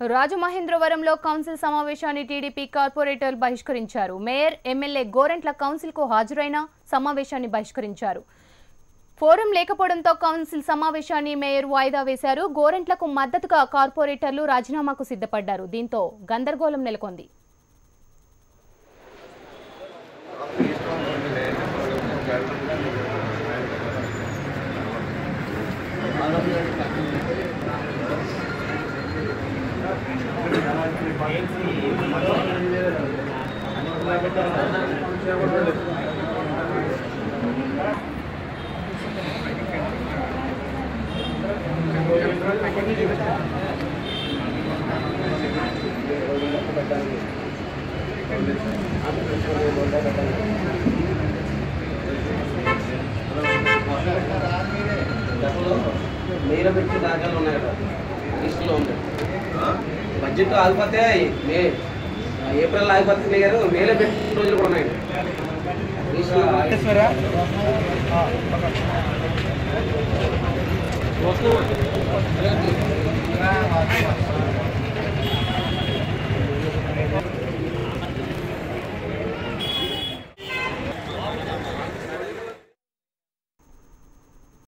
రాజమహేంద్రవరంలో కౌన్సిల్ సమావేశాన్ని టీడీపీ కార్పొరేటర్లు బహిష్కరించారు. మేయర్, ఎమ్మెల్యే గోరెంట్ల కౌన్సిల్కు హాజరైన సమావేశాన్ని బహిష్కరించారు. ఫోరం లేకపోవడంతో కౌన్సిల్ సమావేశాన్ని మేయర్ వాయిదా వేశారు. గోరెంట్లకు మద్దతుగా కార్పొరేటర్లు రాజీనామాకు సిద్ధపడ్డారు. దీంతో గందరగోళం నెలకొంది. మీరు పెట్టి దాఖలు ఉన్నాయి కదా లిస్టులో ఉంది. బడ్జెట్ ఆగిపోతే ఏప్రిల్ ఆగిపోతే క్లియర్, మేలో పెట్టిన రోజులు కూడా ఉన్నాయి లిస్టులో.